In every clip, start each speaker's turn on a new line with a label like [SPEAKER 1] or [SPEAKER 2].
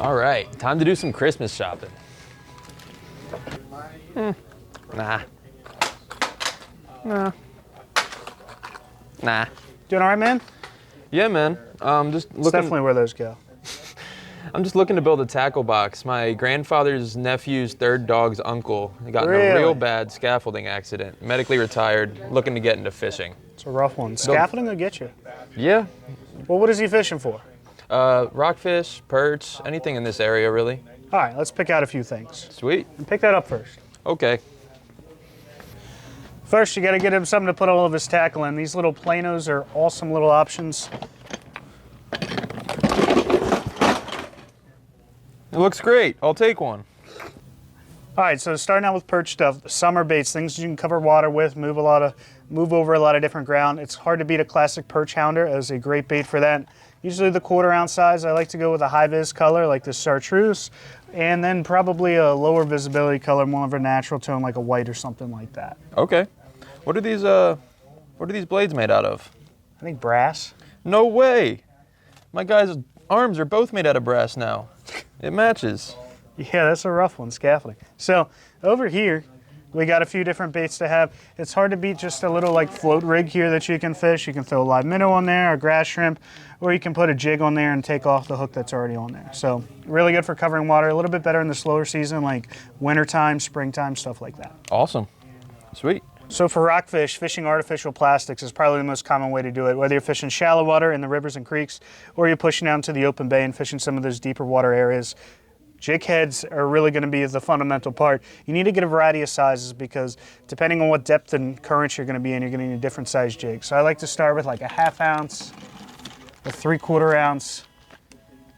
[SPEAKER 1] All right, time to do some Christmas shopping. Nah.
[SPEAKER 2] Doing all right, man?
[SPEAKER 1] Yeah, man. Just
[SPEAKER 2] It's
[SPEAKER 1] looking.
[SPEAKER 2] definitely where those go.
[SPEAKER 1] I'm just looking to build a tackle box. My grandfather's nephew's third dog's uncle got in a
[SPEAKER 2] Really?
[SPEAKER 1] real bad scaffolding accident. Medically retired, looking to get into fishing.
[SPEAKER 2] It's a rough one. Scaffolding will get you.
[SPEAKER 1] Yeah.
[SPEAKER 2] Well, what is he fishing for?
[SPEAKER 1] Rockfish, perch, anything in this area, really.
[SPEAKER 2] All right, let's pick out a few things.
[SPEAKER 1] Sweet.
[SPEAKER 2] And pick that up first.
[SPEAKER 1] Okay.
[SPEAKER 2] First, you got to get him something to put all of his tackle in. These little planos are awesome little options.
[SPEAKER 1] It looks great. I'll take one.
[SPEAKER 2] All right, so starting out with perch stuff, summer baits, things you can cover water with, move over a lot of different ground. It's hard to beat a classic perch hounder as a great bait for that. Usually the 1/4 ounce size. I like to go with a high vis color like this chartreuse, and then probably a lower visibility color, more of a natural tone like a white or something like that.
[SPEAKER 1] Okay. What are these blades made out of?
[SPEAKER 2] I think brass.
[SPEAKER 1] No way. My guy's arms are both made out of brass now. It matches.
[SPEAKER 2] Yeah, that's a rough one, scaffolding. So over here, we got a few different baits to have. It's hard to beat just a little like float rig here that you can fish. You can throw a live minnow on there, a grass shrimp, or you can put a jig on there and take off the hook that's already on there. So really good for covering water, a little bit better in the slower season like wintertime, springtime, stuff like that.
[SPEAKER 1] Awesome. Sweet.
[SPEAKER 2] So for rockfish, fishing artificial plastics is probably the most common way to do it, whether you're fishing shallow water in the rivers and creeks, or you're pushing out into the open bay and fishing some of those deeper water areas. Jig heads are really going to be the fundamental part. You need to get a variety of sizes because depending on what depth and current you're going to be in, you're going to need a different size jig. So I like to start with like a 1/2 ounce, a 3/4 ounce,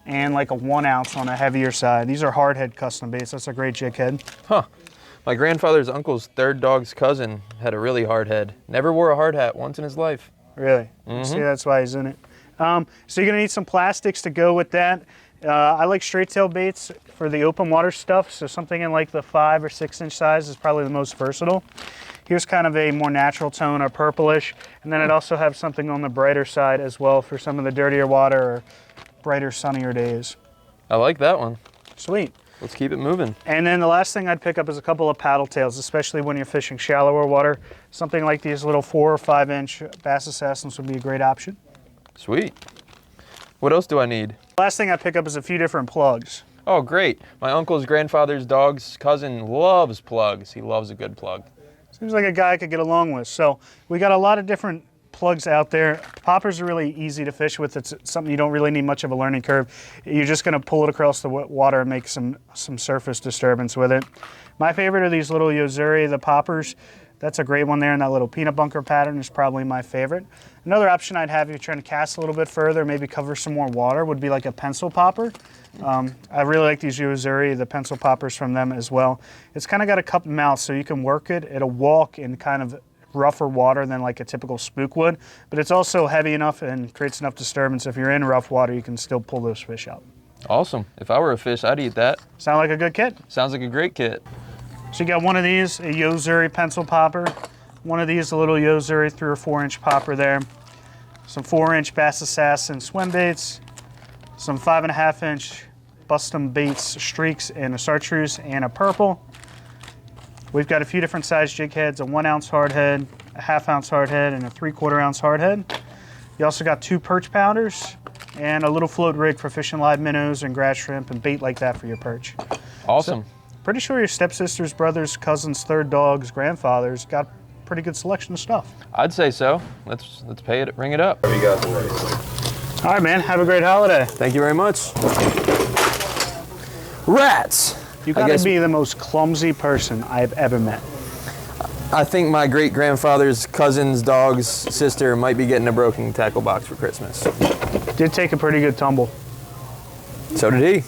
[SPEAKER 2] and like a 1 ounce on a heavier side. These are hard head custom baits. That's a great jig head.
[SPEAKER 1] Huh. My grandfather's uncle's third dog's cousin had a really hard head. Never wore a hard hat once in his life.
[SPEAKER 2] Really? See, that's why he's in it. So you're gonna need some plastics to go with that. I like straight tail baits for the open water stuff. So something in like the 5 or 6 inch size is probably the most versatile. Here's kind of a more natural tone or purplish. And then I'd also have something on the brighter side as well for some of the dirtier water or brighter, sunnier days.
[SPEAKER 1] I like that one.
[SPEAKER 2] Sweet.
[SPEAKER 1] Let's keep it moving.
[SPEAKER 2] And then the last thing I'd pick up is a couple of paddle tails, especially when you're fishing shallower water. Something like these little 4 or 5 inch Bass Assassins would be a great option.
[SPEAKER 1] Sweet. What else do I need?
[SPEAKER 2] Last thing I pick up is a few different plugs.
[SPEAKER 1] Oh, great. My uncle's grandfather's dog's cousin loves plugs. He loves a good plug.
[SPEAKER 2] Seems like a guy I could get along with. So we got a lot of different plugs out there. Poppers are really easy to fish with. It's something you don't really need much of a learning curve. You're just gonna pull it across the water and make some surface disturbance with it. My favorite are these little Yozuri, the poppers. That's a great one there, and that little peanut bunker pattern is probably my favorite. Another option I'd have if you're trying to cast a little bit further, maybe cover some more water, would be like a pencil popper. I really like these Yozuri, the pencil poppers from them as well. It's kind of got a cupped mouth, so you can work it. It'll walk in kind of rougher water than like a typical spook would, but it's also heavy enough and creates enough disturbance. If you're in rough water, you can still pull those fish out.
[SPEAKER 1] Awesome. If I were a fish, I'd eat that.
[SPEAKER 2] Sound like a good kit?
[SPEAKER 1] Sounds like a great kit.
[SPEAKER 2] So you got one of these, a Yozuri pencil popper, one of these, a little Yozuri 3 or 4 inch popper there, some 4 inch Bass Assassin swim baits, some 5.5 inch Bustum baits streaks in a chartreuse and a purple. We've got a few different size jig heads, a 1 ounce hard head, a 1/2 ounce hard head, and a 3/4 ounce hard head. You also got 2 perch pounders and a little float rig for fishing live minnows and grass shrimp and bait like that for your perch.
[SPEAKER 1] Awesome.
[SPEAKER 2] So, pretty sure your stepsisters, brothers, cousins, third dogs, grandfathers got pretty good selection of stuff.
[SPEAKER 1] I'd say so. Let's pay it, ring it up.
[SPEAKER 3] We got the race.
[SPEAKER 2] All right, man. Have a great holiday.
[SPEAKER 1] Thank you very much. Rats.
[SPEAKER 2] You gotta be the most clumsy person I've ever met.
[SPEAKER 1] I think my great-grandfather's cousin's dog's sister might be getting a broken tackle box for Christmas.
[SPEAKER 2] Did take a pretty good tumble.
[SPEAKER 1] So did he.